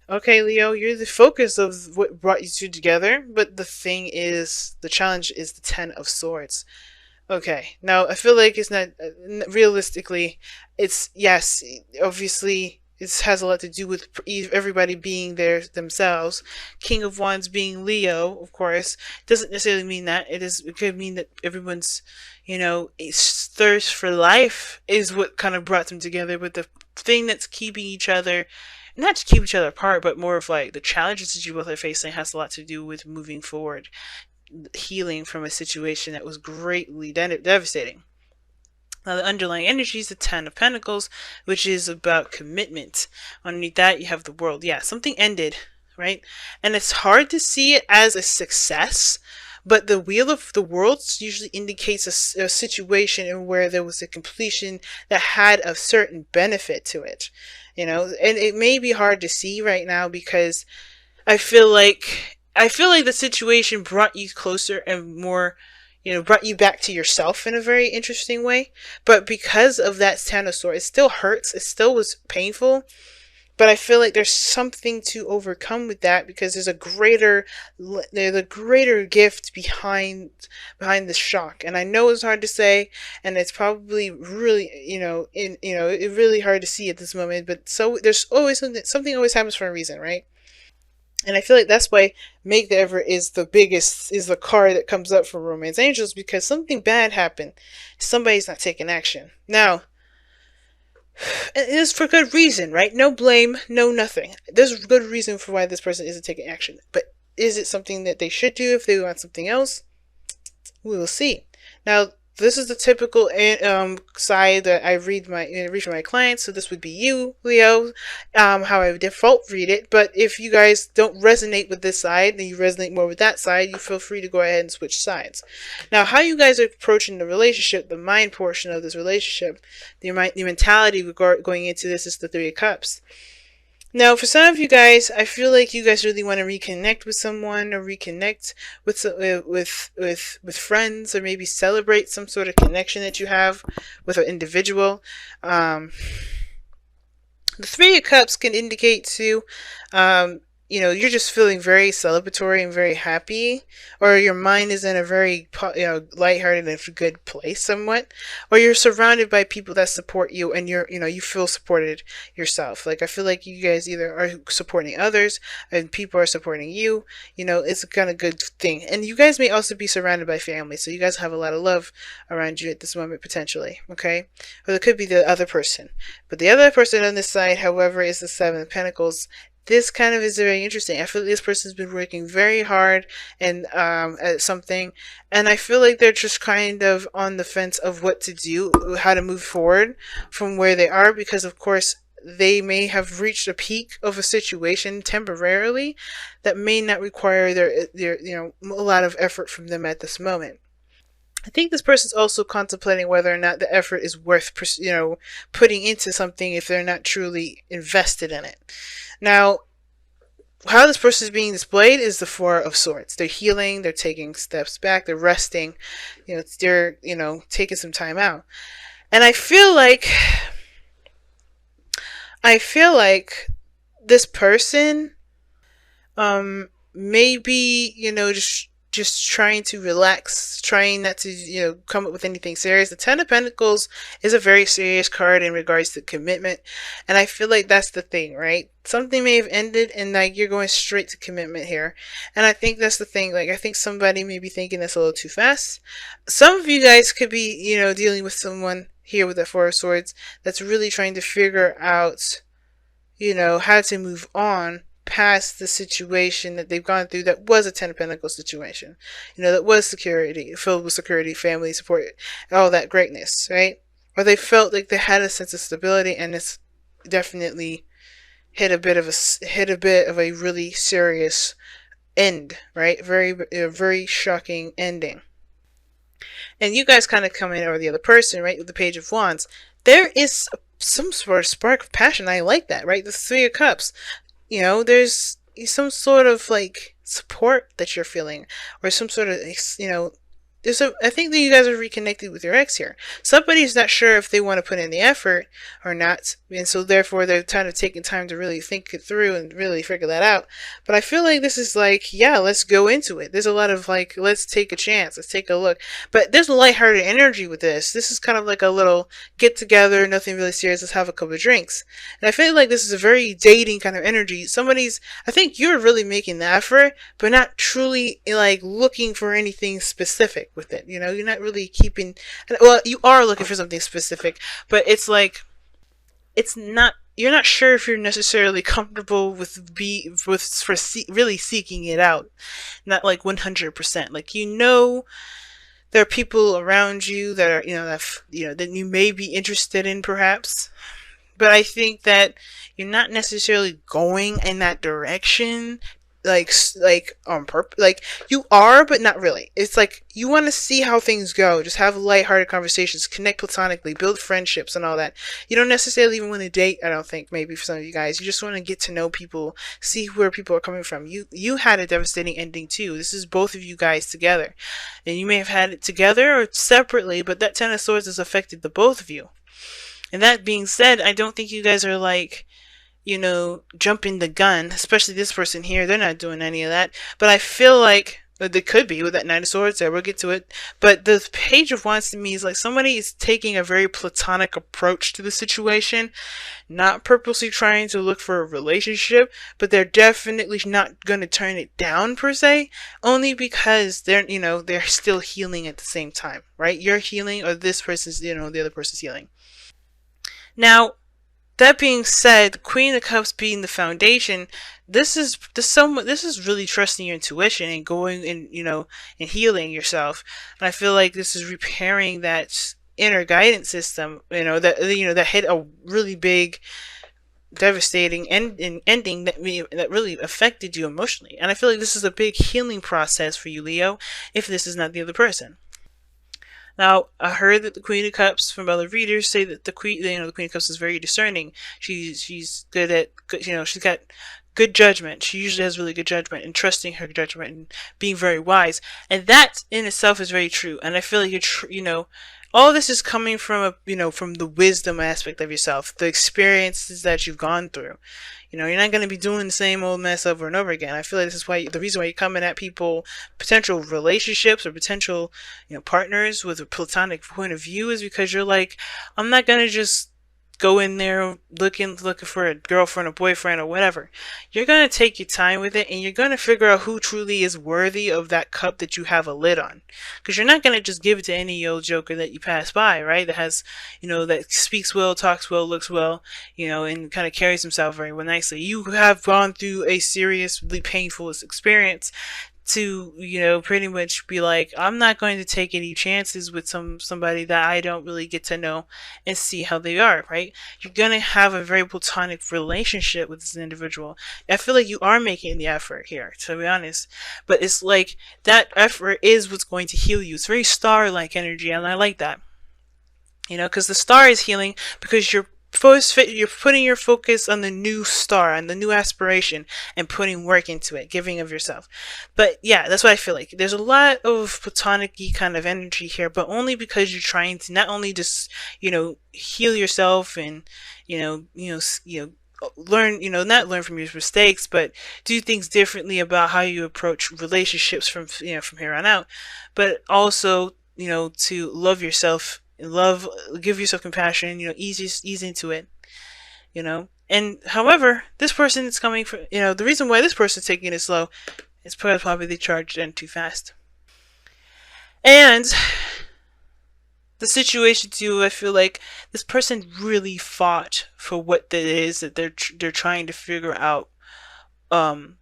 Okay, Leo, you're the focus of what brought you two together, but the challenge is the Ten of Swords. Okay, now I feel like it's not realistically. It's yes, obviously it has a lot to do with everybody being there themselves. King of Wands being Leo, of course, doesn't necessarily mean that. It could mean that everyone's, thirst for life is what kind of brought them together. But the thing that's keeping each other, not to keep each other apart, but more of like the challenges that you both are facing, has a lot to do with moving forward, healing from a situation that was greatly devastating. Now, the underlying energy is the Ten of Pentacles, which is about commitment. Underneath that, you have the World. Yeah, something ended, right? And it's hard to see it as a success, but the Wheel of the Worlds usually indicates a situation in where there was a completion that had a certain benefit to it. And it may be hard to see right now because I feel like the situation brought you closer and more, brought you back to yourself in a very interesting way. But because of that Ten of Swords, it still hurts. It still was painful. But I feel like there's something to overcome with that because there's a greater gift behind the shock. And I know it's hard to say, and it's probably really, it's really hard to see at this moment. But so there's always something always happens for a reason, right? And I feel like that's why Make the Effort is the card that comes up for Romance Angels, because something bad happened. Somebody's not taking action. Now, it is for good reason, right? No blame, no nothing. There's a good reason for why this person isn't taking action. But is it something that they should do if they want something else? We will see. Now, this is the typical side that I read for my clients. So this would be you, Leo, how I would default read it. But if you guys don't resonate with this side and you resonate more with that side, you feel free to go ahead and switch sides. Now, how you guys are approaching the relationship, the mind portion of this relationship, the mentality going into this is the Three of Cups. Now, for some of you guys, I feel like you guys really want to reconnect with someone, or reconnect with friends, or maybe celebrate some sort of connection that you have with an individual. The Three of Cups can indicate to, you're just feeling very celebratory and very happy, or your mind is in a very, lighthearted and good place somewhat, or you're surrounded by people that support you, and you feel supported yourself. Like, I feel like you guys either are supporting others and people are supporting you. It's a kind of good thing. And you guys may also be surrounded by family, so you guys have a lot of love around you at this moment, potentially. Okay, or it could be the other person. But the other person on this side, however, is the Seven of Pentacles. This kind of is very interesting. I feel like this person's been working very hard and at something, and I feel like they're just kind of on the fence of what to do, how to move forward from where they are, because of course they may have reached a peak of a situation temporarily that may not require their a lot of effort from them at this moment. I think this person's also contemplating whether or not the effort is worth, putting into something if they're not truly invested in it. Now, how this person is being displayed is the Four of Swords. They're healing, they're taking steps back, they're resting, they're, taking some time out. And I feel like this person, maybe, just trying to relax, trying not to, come up with anything serious. The Ten of Pentacles is a very serious card in regards to commitment. And I feel like that's the thing, right? Something may have ended and like you're going straight to commitment here. And I think that's the thing. Like, I think somebody may be thinking that's a little too fast. Some of you guys could be, dealing with someone here with the Four of Swords that's really trying to figure out, how to move on past the situation that they've gone through that was a Ten of Pentacles situation. That was security, filled with security, family support, all that greatness, right? Or they felt like they had a sense of stability, and it's definitely hit a bit of a really serious end, right? Very shocking ending. And you guys kind of come in over the other person, right? With the Page of Wands. There is some sort of spark of passion. I like that, right? The Three of Cups. There's some sort of like support that you're feeling, or some sort of, I think that you guys are reconnected with your ex here. Somebody's not sure if they want to put in the effort or not, and so therefore they're kind of taking time to really think it through and really figure that out. But I feel like this is like, yeah, let's go into it. There's a lot of like, let's take a chance, let's take a look. But there's a lighthearted energy with this. This is kind of like a little get together, nothing really serious. Let's have a couple of drinks. And I feel like this is a very dating kind of energy. I think you're really making the effort, but not truly like looking for anything specific with it. You know, you're not really keeping, well, you are looking for something specific, but it's like, it's not, you're not sure if you're necessarily comfortable with really seeking it out. Not like 100%. Like, you know, there are people around you that are, that you may be interested in perhaps. But I think that you're not necessarily going in that direction, like on purpose. Like, you are, but not really. It's like you want to see how things go. Just have lighthearted conversations, connect platonically, build friendships, and all that. You don't necessarily even want to date. I don't think, maybe for some of you guys, you just want to get to know people, see where people are coming from. You had a devastating ending too. This is both of you guys together, and you may have had it together or separately, but that Ten of Swords has affected the both of you. And that being said, I don't think you guys are like, jumping the gun, especially this person here. They're not doing any of that. But I feel like they could be with that Knight of Swords there. We'll get to it. But the Page of Wands to me is like somebody is taking a very platonic approach to the situation, not purposely trying to look for a relationship, but they're definitely not going to turn it down per se, only because they're still healing at the same time, right? You're healing, or this person's, the other person's healing. Now, that being said, Queen of Cups being the foundation, this is really trusting your intuition and going and and healing yourself. And I feel like this is repairing that inner guidance system, that hit a really big, devastating ending that really affected you emotionally. And I feel like this is a big healing process for you, Leo, if this is not the other person. Now, I heard that the Queen of Cups from other readers say that the Queen of Cups is very discerning. She's good at, she's got good judgment. She usually has really good judgment, and trusting her judgment and being very wise. And that in itself is very true. And I feel like all this is coming from from the wisdom aspect of yourself, the experiences that you've gone through. You're not going to be doing the same old mess over and over again. I feel like this is the reason why you're coming at people, potential relationships or potential, partners with a platonic point of view, is because you're like, I'm not going to just go in there looking for a girlfriend or boyfriend or whatever. You're going to take your time with it, and you're going to figure out who truly is worthy of that cup that you have a lid on. Because you're not going to just give it to any old joker that you pass by, right? That has, that speaks well, talks well, looks well, and kind of carries himself very well nicely. You have gone through a seriously painful experience to pretty much be like, I'm not going to take any chances with somebody that I don't really get to know and see how they are, right? You're gonna have a very platonic relationship with this individual. I feel like you are making the effort here, to be honest, but it's like that effort is what's going to heal you. It's very star-like energy, and I like that, because the star is healing because you're putting your focus on the new star, on the new aspiration, and putting work into it, giving of yourself. But yeah, that's what I feel like. There's a lot of platonic-y kind of energy here, but only because you're trying to not only just, heal yourself and, learn, not learn from your mistakes, but do things differently about how you approach relationships from here on out, but also, to love yourself, give yourself compassion, ease into it, and however, this person is coming from, the reason why this person is taking it slow is probably they charged in too fast. And the situation too, I feel like this person really fought for what it is that they're trying to figure out,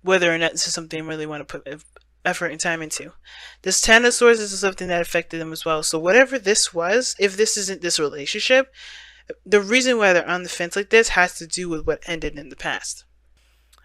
whether or not this is something they really want to put effort and time into. This Ten of Swords is something that affected them as well. So whatever this was, if this isn't this relationship, the reason why they're on the fence like this has to do with what ended in the past.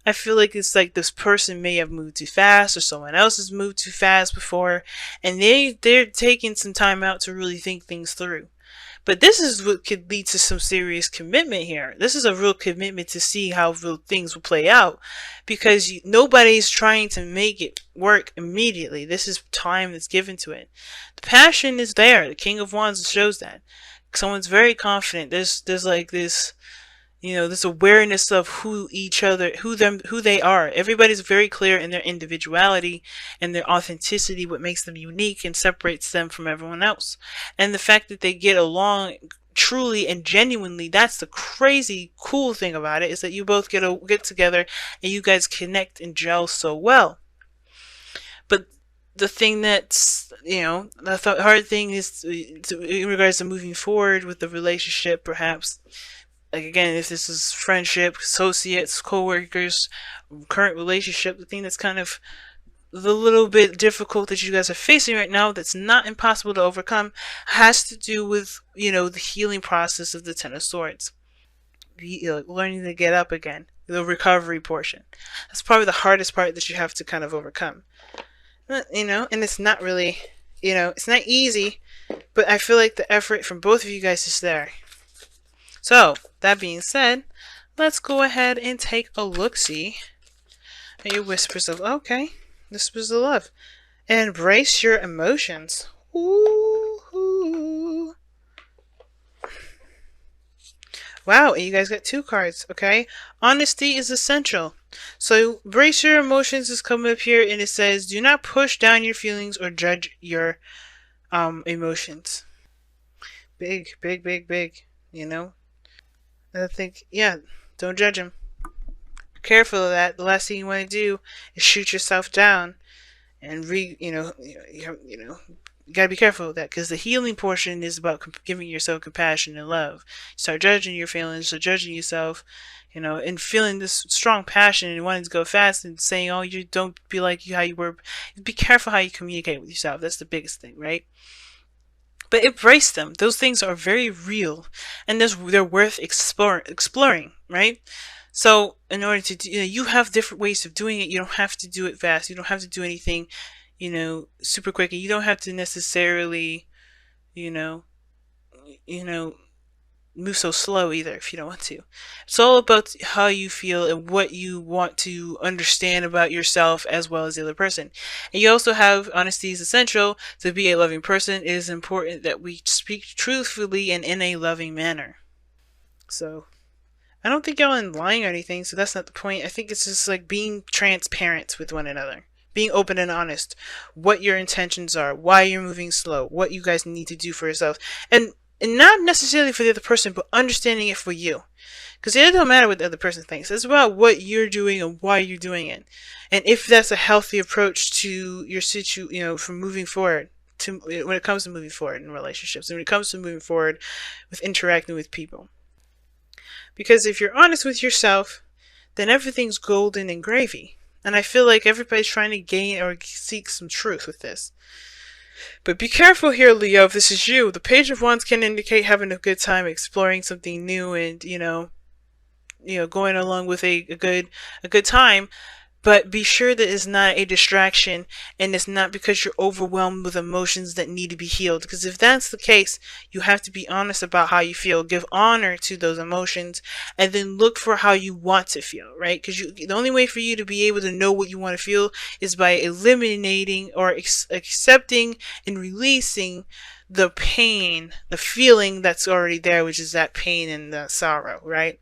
I feel like it's like this person may have moved too fast, or someone else has moved too fast before, and they're taking some time out to really think things through. But this is what could lead to some serious commitment here. This is a real commitment to see how real things will play out, because nobody's trying to make it work immediately. This is time that's given to it. The passion is there. The King of Wands shows that. Someone's very confident. There's like this, this awareness of who each other, who they are. Everybody's very clear in their individuality and their authenticity, what makes them unique and separates them from everyone else. And the fact that they get along truly and genuinely, that's the crazy cool thing about it, is that you both get together and you guys connect and gel so well. But the thing that's, the hard thing is in regards to moving forward with the relationship, perhaps, like, again, if this is friendship, associates, co-workers, current relationship, the thing that's kind of the little bit difficult that you guys are facing right now, that's not impossible to overcome, has to do with, the healing process of the Ten of Swords. Learning to get up again, the recovery portion. That's probably the hardest part that you have to kind of overcome. And it's not really, it's not easy, but I feel like the effort from both of you guys is there. So, that being said, let's go ahead and take a look-see at your whispers of, okay, whispers of love. And embrace your emotions. Ooh. Wow, and you guys got 2 cards, okay? Honesty is essential. So, embrace your emotions is coming up here, and it says, do not push down your feelings or judge your emotions. Big, I think, don't judge them. Be careful of that. The last thing you want to do is shoot yourself down, and you gotta be careful of that, because the healing portion is about giving yourself compassion and love. You start judging your feelings, or judging yourself, and feeling this strong passion and wanting to go fast and saying, oh, you don't be like how you were. Be careful how you communicate with yourself. That's the biggest thing, right? But embrace them. Those things are very real, and they're worth exploring, right? So in order to do, you have different ways of doing it. You don't have to do it fast. You don't have to do anything, super quick. And you don't have to necessarily, move so slow either if you don't want to. It's all about how you feel and what you want to understand about yourself as well as the other person. And you also have honesty is essential. To be a loving person, it is important that we speak truthfully and in a loving manner. So I don't think y'all are lying or anything, so that's not the point. I think it's just like being transparent with one another. Being open and honest. What your intentions are, why you're moving slow, what you guys need to do for yourself. And not necessarily for the other person, but understanding it for you. Because it don't matter what the other person thinks. It's about what you're doing and why you're doing it. And if that's a healthy approach to your from moving forward, when it comes to moving forward in relationships, and when it comes to moving forward with interacting with people. Because if you're honest with yourself, then everything's golden and gravy. And I feel like everybody's trying to gain or seek some truth with this. But be careful here, Leo, if this is you. The Page of Wands can indicate having a good time, exploring something new, and, going along with a good time. But be sure that it's not a distraction, and it's not because you're overwhelmed with emotions that need to be healed. Because if that's the case, you have to be honest about how you feel. Give honor to those emotions, and then look for how you want to feel, right? Because the only way for you to be able to know what you want to feel is by eliminating or accepting and releasing the pain, the feeling that's already there, which is that pain and the sorrow, right?